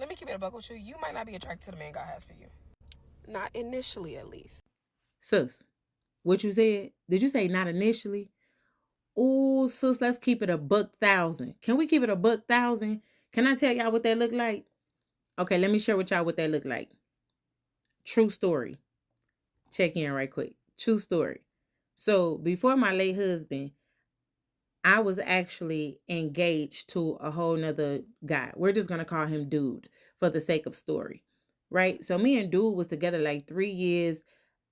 let me keep it a buck with you. You might not be attracted to the man God has for you. Not initially, at least. Sis, what you said? Did you say not initially? Oh, sis, let's keep it a buck 1,000. Can we keep it a buck 1,000? Can I tell y'all what that look like? Okay, let me share with y'all what that look like. True story. Check in right quick. True story. So before my late husband, I was actually engaged to a whole nother guy. We're just gonna call him Dude for the sake of story. Right? So me and Dude was together like 3 years.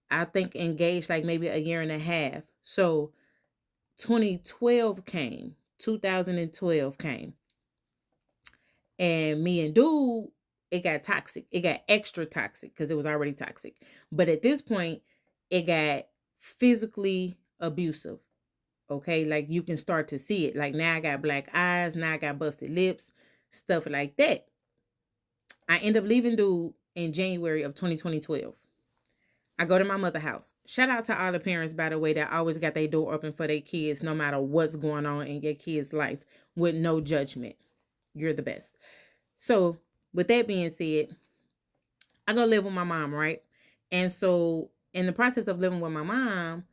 I think engaged like maybe a year and a half. So 2012 came. 2012 came. And me and Dude, it got toxic. It got extra toxic because it was already toxic. But at this point, it got physically abusive. Okay, like you can start to see it. Like now I got black eyes, now I got busted lips, stuff like that. I end up leaving Dude in January of 2012. I go to my mother's house. Shout out to all the parents, by the way, that always got their door open for their kids, no matter what's going on in your kid's life, with no judgment. You're the best. So, with that being said, I go live with my mom, right? And so, in the process of living with my mom,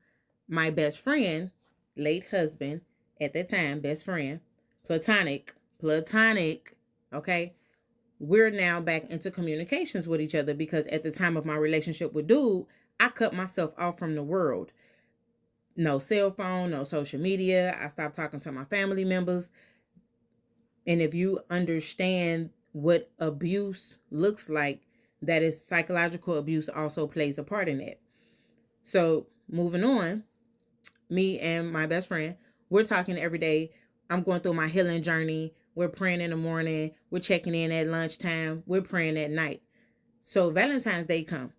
my best friend, late husband at that time, best friend, platonic, okay? We're now back into communications with each other because at the time of my relationship with Dude, I cut myself off from the world. No cell phone, no social media. I stopped talking to my family members. And if you understand what abuse looks like, that is psychological abuse also plays a part in it. So moving on, me and my best friend, we're talking every day. I'm going through my healing journey. We're praying in the morning. We're checking in at lunchtime. We're praying at night. So Valentine's Day come.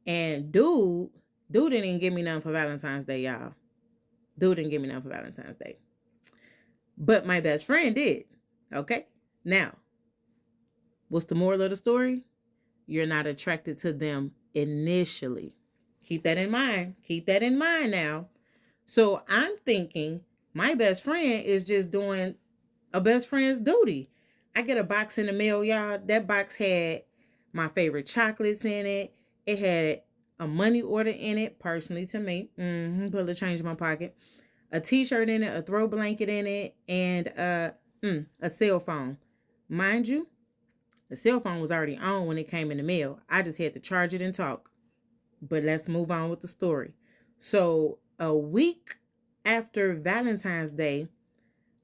And dude didn't even give me nothing for Valentine's Day, y'all. Dude didn't give me nothing for Valentine's Day. But my best friend did. Okay? Now, what's the moral of the story? You're not attracted to them initially. Keep that in mind. Keep that in mind now. So I'm thinking my best friend is just doing a best friend's duty. I get a box in the mail, y'all. That box had my favorite chocolates in it. It had a money order in it, personally to me. Put a change in my pocket. A t-shirt in it, a throw blanket in it, and a cell phone. Mind you, the cell phone was already on when it came in the mail. I just had to charge it and talk. But let's move on with the story. So a week after Valentine's Day,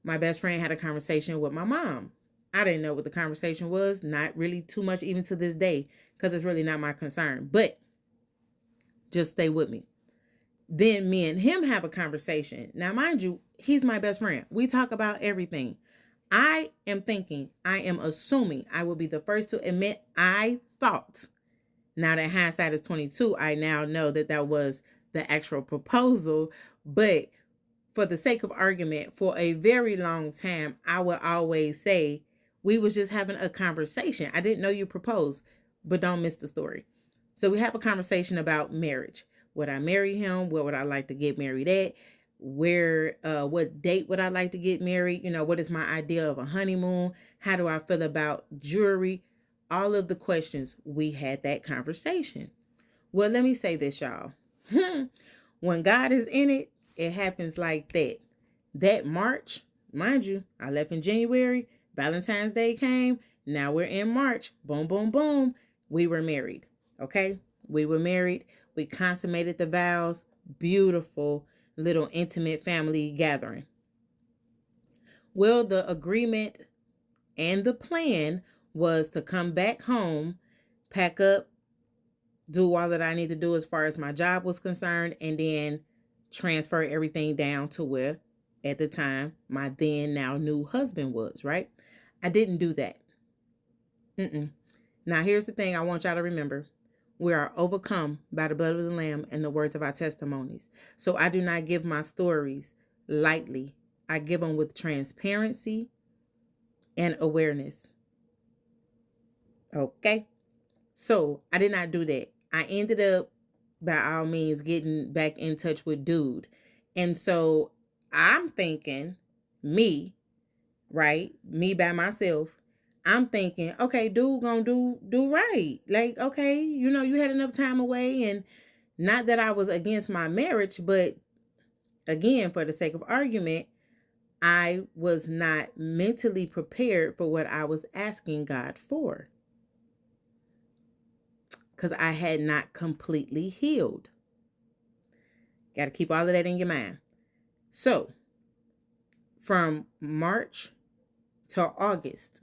my best friend had a conversation with my mom. I didn't know what the conversation was, not really too much even to this day, because it's really not my concern. But just stay with me. Then me and him have a conversation. Now, mind you, he's my best friend. We talk about everything. I am thinking, I am assuming, I will be the first to admit I thought. Now that hindsight is 22, I now know that that was the actual proposal. But for the sake of argument, for a very long time, I would always say we was just having a conversation. I didn't know you proposed, but don't miss the story. So we have a conversation about marriage. Would I marry him? Where would I like to get married at? What date would I like to get married? You know, what is my idea of a honeymoon? How do I feel about jewelry? All of the questions, we had that conversation. Well, let me say this, y'all. When God is in it, it happens like that. That March, mind you, I left in January. Valentine's Day came. Now we're in March. Boom, boom, boom. We were married. Okay? We were married. We consummated the vows. Beautiful little intimate family gathering. Well, the agreement and the plan was to come back home, pack up, do all that I need to do as far as my job was concerned, and then transfer everything down to where, at the time, my then now new husband was, right? I didn't do that. Now, here's the thing I want y'all to remember. We are overcome by the blood of the Lamb and the words of our testimonies. So I do not give my stories lightly. I give them with transparency and awareness. Okay? So I did not do that. I ended up, by all means, getting back in touch with Dude. And so I'm thinking, me, right? Me by myself. I'm thinking, okay, dude gonna do right. Like, okay, you had enough time away, and not that I was against my marriage, but again, for the sake of argument, I was not mentally prepared for what I was asking God for, because I had not completely healed. Got to keep all of that in your mind. So, from March to August,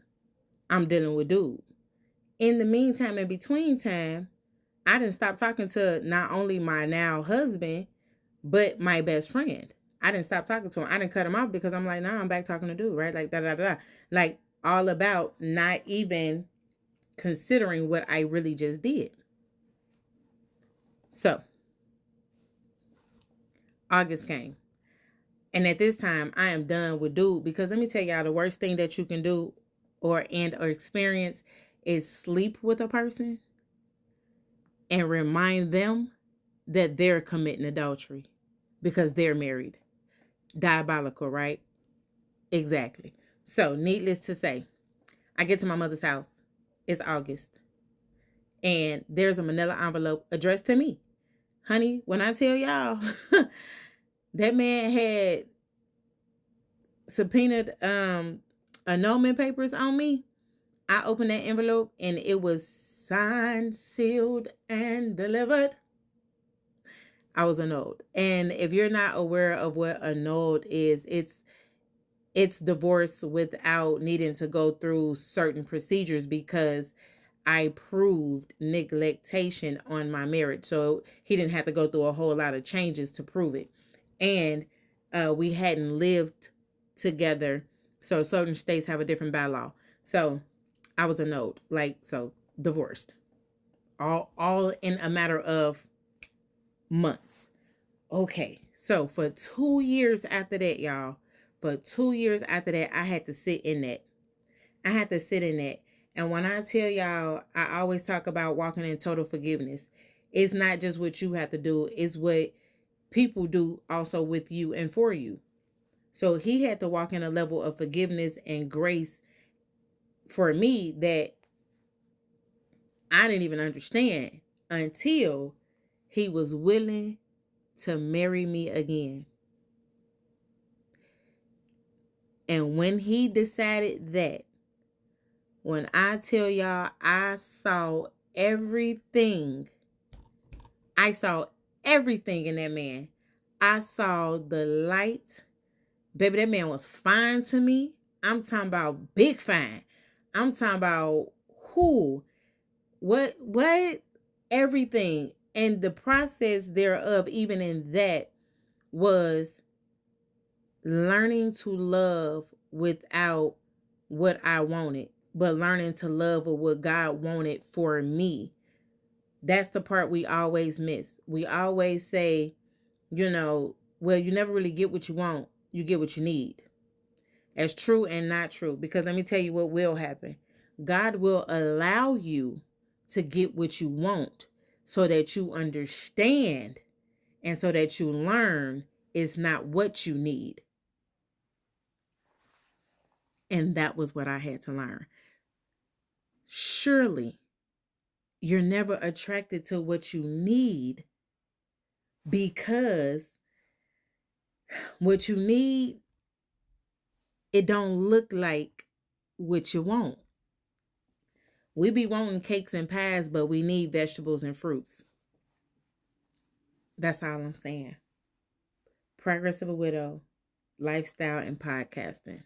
I'm dealing with dude. In the meantime, in between time, I didn't stop talking to not only my now husband, but my best friend. I didn't stop talking to him. I didn't cut him off because I'm like, nah, I'm back talking to dude, right? Like, da da da. Like, all about not even considering what I really just did. So, August came. And at this time, I am done with dude, because let me tell y'all, the worst thing that you can do or experience is sleep with a person and remind them that they're committing adultery because they're married. Diabolical, right? Exactly. So, needless to say, I get to my mother's house. It's August. And there's a manila envelope addressed to me. Honey, when I tell y'all, that man had subpoenaed annulment papers on me. I opened that envelope and it was signed, sealed, and delivered. I was annulled. And if you're not aware of what annulled is, it's divorce without needing to go through certain procedures, because I proved neglectation on my marriage. So he didn't have to go through a whole lot of changes to prove it. And we hadn't lived together. So certain states have a different bylaw. So I was annulled, divorced. All in a matter of months. Okay. So for 2 years after that, y'all, for 2 years after that, I had to sit in that. And when I tell y'all, I always talk about walking in total forgiveness. It's not just what you have to do, it's what people do also with you and for you. So he had to walk in a level of forgiveness and grace for me that I didn't even understand until he was willing to marry me again. And when he decided that, when I tell y'all, I saw everything. I saw everything in that man. I saw the light. Baby, that man was fine to me. I'm talking about big fine. I'm talking about who, what, everything. And the process thereof, even in that, was learning to love without what I wanted, but learning to love with what God wanted for me. That's the part we always miss. We always say, well, you never really get what you want. You get what you need. As true and not true. Because let me tell you what will happen. God will allow you to get what you want so that you understand and so that you learn it's not what you need. And that was what I had to learn. Surely, you're never attracted to what you need, because what you need, it don't look like what you want. We be wanting cakes and pies, but we need vegetables and fruits. That's all I'm saying. Progress of a Widow, lifestyle, and podcasting.